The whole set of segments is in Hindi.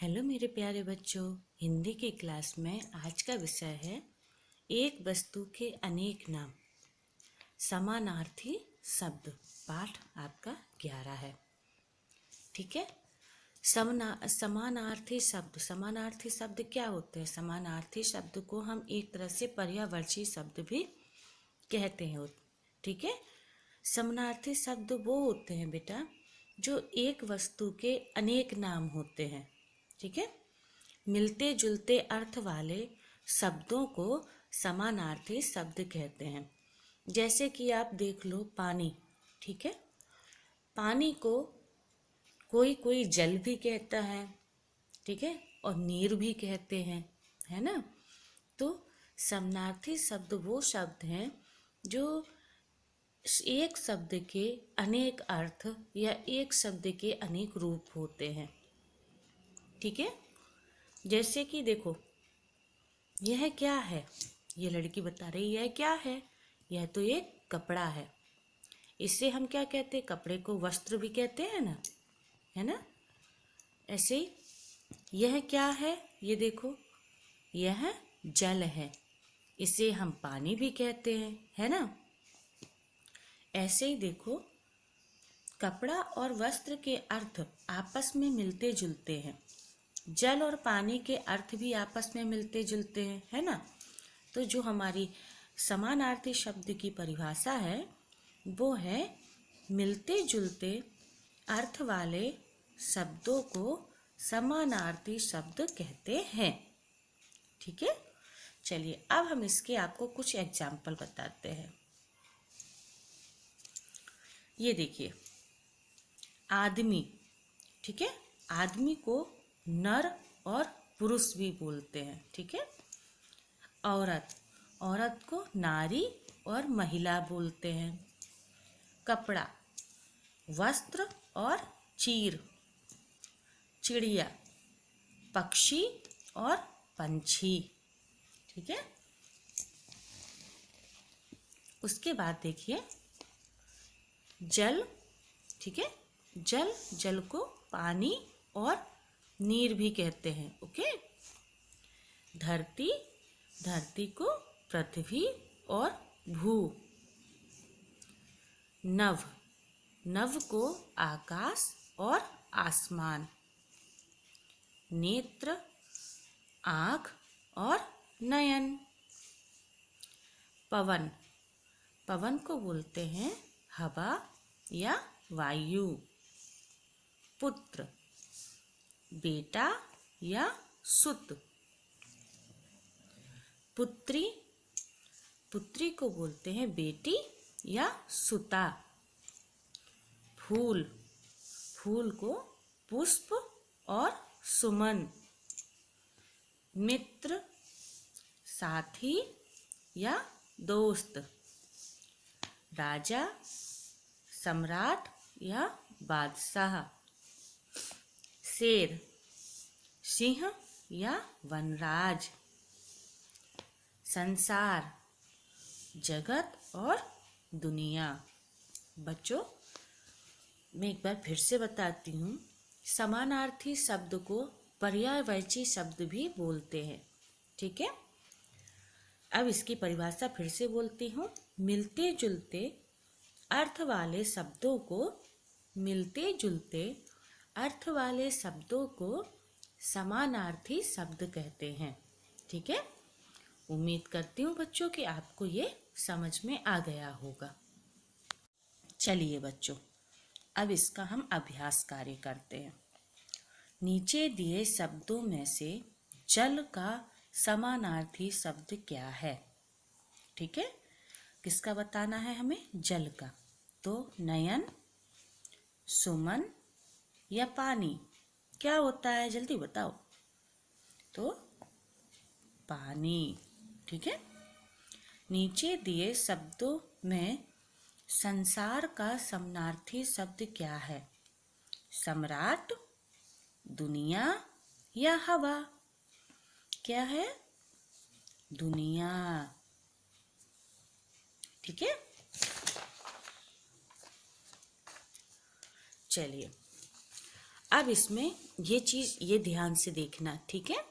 हेलो मेरे प्यारे बच्चों। हिंदी की क्लास में आज का विषय है एक वस्तु के अनेक नाम, समानार्थी शब्द। पाठ आपका 11 है। ठीक है। समानार्थी शब्द क्या होते हैं? समानार्थी शब्द को हम एक तरह से पर्यायवाची शब्द भी कहते हैं। ठीक है। समानार्थी शब्द वो होते हैं बेटा जो एक वस्तु के अनेक नाम होते हैं। ठीक है। मिलते जुलते अर्थ वाले शब्दों को समानार्थी शब्द कहते हैं। जैसे कि आप देख लो पानी। ठीक है। पानी को कोई कोई जल भी कहता है। ठीक है। और नीर भी कहते हैं, है ना। तो समानार्थी शब्द वो शब्द हैं जो एक शब्द के अनेक अर्थ या एक शब्द के अनेक रूप होते हैं। ठीक है। जैसे कि देखो, यह क्या है? ये लड़की बता रही है क्या है? यह तो एक कपड़ा है। इसे हम क्या कहते हैं? कपड़े को वस्त्र भी कहते हैं ना, है ना। ऐसे ही यह क्या है? ये देखो, यह जल है। इसे हम पानी भी कहते हैं, है ना। ऐसे ही देखो, कपड़ा और वस्त्र के अर्थ आपस में मिलते जुलते हैं। जल और पानी के अर्थ भी आपस में मिलते जुलते हैं, है ना। तो जो हमारी समानार्थी शब्द की परिभाषा है वो है मिलते जुलते अर्थ वाले शब्दों को समानार्थी शब्द कहते हैं। ठीक है। चलिए अब हम इसके आपको कुछ एग्जाम्पल बताते हैं। ये देखिए, आदमी। ठीक है। आदमी को नर और पुरुष भी बोलते हैं। ठीक है। औरत, औरत को नारी और महिला बोलते हैं। कपड़ा, वस्त्र और चीर। चिड़िया, पक्षी और पंछी। ठीक है। उसके बाद देखिए, जल। ठीक है। जल, जल को पानी और नीर भी कहते हैं। ओके। धरती, धरती को पृथ्वी और भू। नभ, नभ को आकाश और आसमान। नेत्र, आँख और नयन। पवन, पवन को बोलते हैं हवा या वायु। पुत्र, बेटा या सुत। पुत्री, पुत्री को बोलते हैं बेटी या सुता। फूल, फूल को पुष्प और सुमन। मित्र, साथी या दोस्त। राजा, सम्राट या बादशाह। शेर, सिंह या वनराज। संसार, जगत और दुनिया। बच्चों, मैं एक बार फिर से बताती हूँ, समानार्थी शब्द को पर्यायवाची शब्द भी बोलते हैं। ठीक है। अब इसकी परिभाषा फिर से बोलती हूँ। मिलते जुलते अर्थ वाले शब्दों को, मिलते जुलते अर्थ वाले शब्दों को समानार्थी शब्द कहते हैं। ठीक है। उम्मीद करती हूँ बच्चों कि आपको ये समझ में आ गया होगा। चलिए बच्चों, अब इसका हम अभ्यास कार्य करते हैं। नीचे दिए शब्दों में से जल का समानार्थी शब्द क्या है? ठीक है। किसका बताना है हमें? जल का। तो नयन, सुमन या पानी क्या होता है? जल्दी बताओ। तो पानी। ठीक है। नीचे दिए शब्दों में संसार का समानार्थी शब्द क्या है? सम्राट, दुनिया या हवा? क्या है? दुनिया। ठीक है। चलिए अब इसमें ये चीज ये ध्यान से देखना, ठीक है।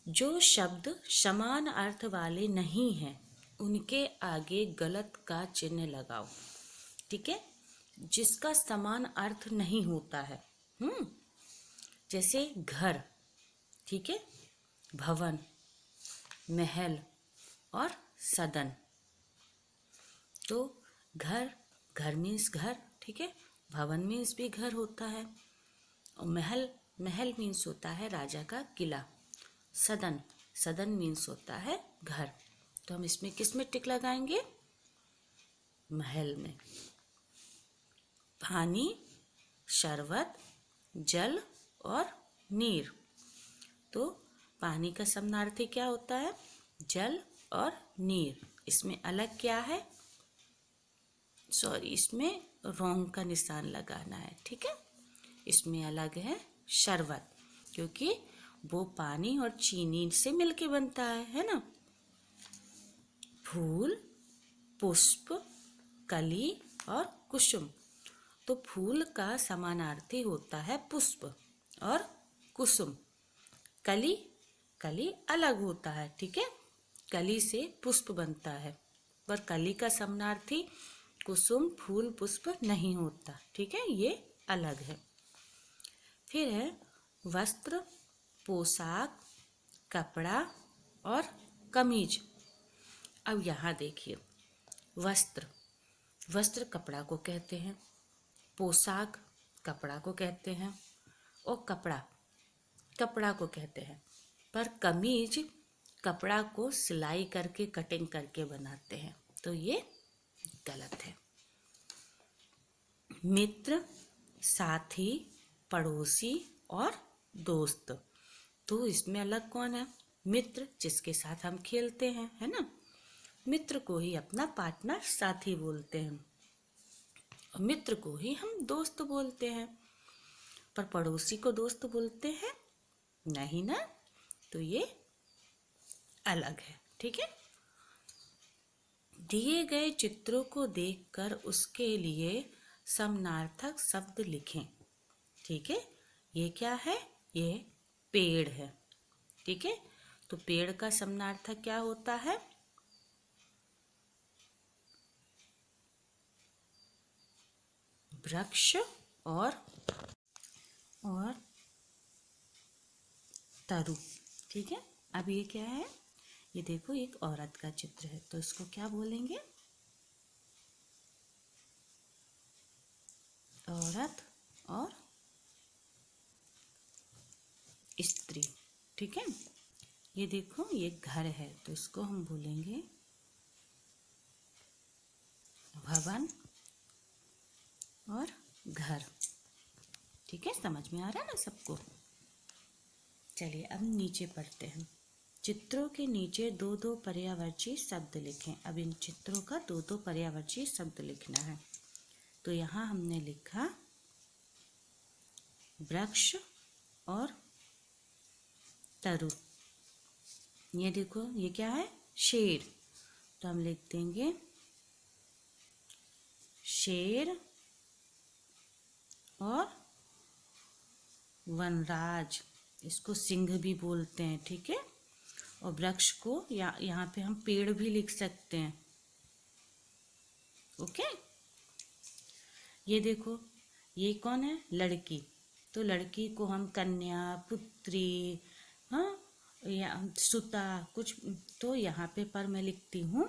जो शब्द समान अर्थ वाले नहीं हैं उनके आगे गलत का चिन्ह लगाओ, ठीक है। जिसका समान अर्थ नहीं होता है, जैसे घर, ठीक है, भवन, महल और सदन। तो घर, घर मीन्स घर, ठीक है। भवन मीन्स भी घर होता है, और महल, महल मीन्स होता है राजा का किला। सदन, सदन मीन्स होता है घर। तो हम इसमें किस में टिक लगाएंगे? महल में। पानी, शरबत, जल और नीर। तो पानी का समानार्थी क्या होता है? जल और नीर। इसमें अलग क्या है? सॉरी, इसमें रॉन्ग का निशान लगाना है, ठीक है। इसमें अलग है शरबत, क्योंकि वो पानी और चीनी से मिलके बनता है ना। फूल, पुष्प, कली और कुसुम। तो फूल का समानार्थी होता है पुष्प और कुसुम। कली, कली अलग होता है, ठीक है। कली से पुष्प बनता है, पर कली का समानार्थी कुसुम, फूल, पुष्प नहीं होता, ठीक है, ये अलग है। फिर है वस्त्र, पोशाक, कपड़ा और कमीज। अब यहाँ देखिए, वस्त्र, वस्त्र कपड़ा को कहते हैं, पोशाक कपड़ा को कहते हैं, और कपड़ा, कपड़ा को कहते हैं। पर कमीज कपड़ा को सिलाई करके, कटिंग करके बनाते हैं, तो ये गलत है। मित्र, साथी, पड़ोसी और दोस्त। तो इसमें अलग कौन है? मित्र, जिसके साथ हम खेलते हैं, है ना। मित्र को ही अपना पार्टनर, साथी बोलते हैं, और मित्र को ही हम दोस्त बोलते हैं। पर पड़ोसी को दोस्त बोलते हैं नहीं ना, तो ये अलग है, ठीक है। दिए गए चित्रों को देखकर उसके लिए समानार्थक शब्द लिखें, ठीक है। ये क्या है? ये पेड़ है, ठीक है। तो पेड़ का समानार्थक क्या होता है? वृक्ष और तरु, ठीक है। अब ये क्या है? ये देखो, एक औरत का चित्र है, तो इसको क्या बोलेंगे? औरत और स्त्री, ठीक है। ये देखो, ये घर है, तो इसको हम बोलेंगे भवन और घर, ठीक है। समझ में आ रहा है ना सबको? चलिए अब नीचे पढ़ते हैं। चित्रों के नीचे दो दो पर्यायवाची शब्द लिखें। अब इन चित्रों का दो दो पर्यायवाची शब्द लिखना है। तो यहाँ हमने लिखा वृक्ष और तरु। ये देखो, ये क्या है? शेर। तो हम लिख देंगे शेर और वनराज, इसको सिंह भी बोलते हैं, ठीक है। और वृक्ष को यहाँ पे हम पेड़ भी लिख सकते हैं, ओके। ये देखो, ये कौन है? लड़की। तो लड़की को हम कन्या, पुत्री, हाँ, या सुता कुछ। तो यहाँ पे पर मैं लिखती हूँ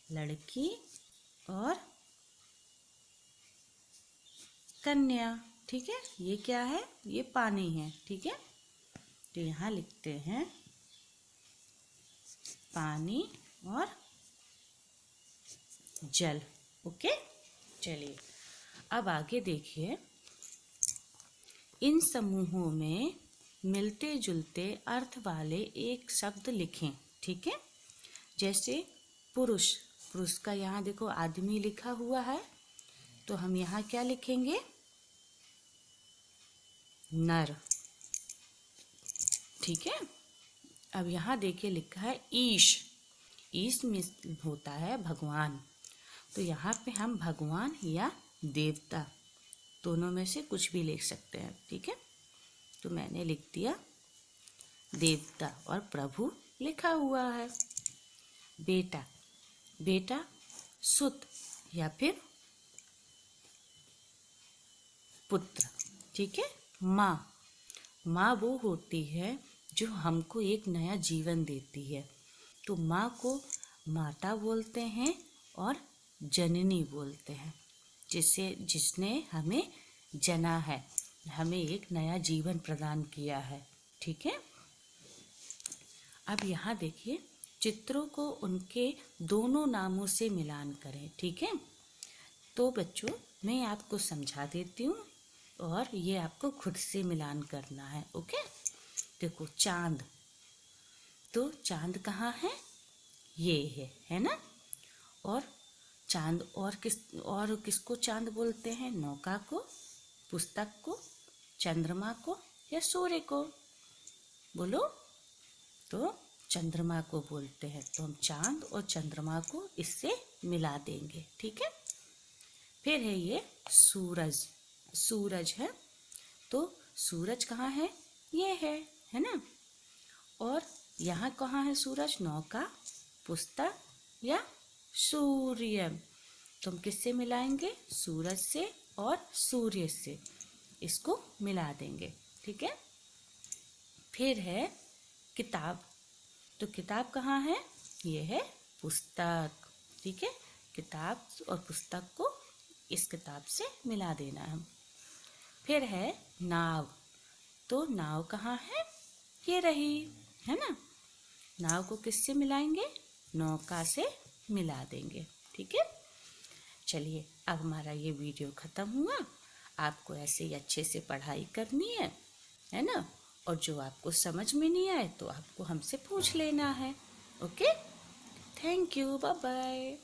लड़की और कन्या, ठीक है। ये क्या है? ये पानी है, ठीक है। तो यहाँ लिखते हैं पानी और जल, ओके। चलिए अब आगे देखिए, इन समूहों में मिलते जुलते अर्थ वाले एक शब्द लिखें, ठीक है। जैसे पुरुष, पुरुष का यहाँ देखो आदमी लिखा हुआ है, तो हम यहाँ क्या लिखेंगे? नर, ठीक है। अब यहाँ देखिए लिखा है ईश, ईश में होता है भगवान, तो यहाँ पे हम भगवान या देवता, दोनों में से कुछ भी लिख सकते हैं, ठीक है। तो मैंने लिख दिया देवता और प्रभु लिखा हुआ है। बेटा, बेटा सुत या फिर पुत्र, ठीक है। माँ, माँ वो होती है जो हमको एक नया जीवन देती है, तो माँ को माता बोलते हैं और जननी बोलते हैं, जिसने हमें जना है, हमें एक नया जीवन प्रदान किया है, ठीक है। अब यहाँ देखिए, चित्रों को उनके दोनों नामों से मिलान करें, ठीक है। तो बच्चों मैं आपको समझा देती हूँ और ये आपको खुद से मिलान करना है, ओके। देखो चांद, तो चांद कहाँ है, ये है ना। और चांद और किसको चांद बोलते हैं, नौका को, पुस्तक को, चंद्रमा को या सूर्य को, बोलो। तो चंद्रमा को बोलते हैं, तो हम चांद और चंद्रमा को इससे मिला देंगे, ठीक है। फिर है ये सूरज, सूरज है, तो सूरज कहाँ है, ये है ना। और यहाँ कहाँ है सूरज, नौका, पुस्तक या सूर्य, तो हम किससे मिलाएंगे, सूरज से और सूर्य से, इसको मिला देंगे, ठीक है। फिर है किताब, तो किताब कहाँ है, ये है पुस्तक, ठीक है। किताब और पुस्तक को इस किताब से मिला देना है। फिर है नाव, तो नाव कहाँ है, ये रही, है ना। नाव को किससे मिलाएंगे, नौका से मिला देंगे, ठीक है। चलिए अब हमारा ये वीडियो ख़त्म हुआ। आपको ऐसे ही अच्छे से पढ़ाई करनी है ना। और जो आपको समझ में नहीं आए तो आपको हमसे पूछ लेना है, okay. Thank you, bye bye.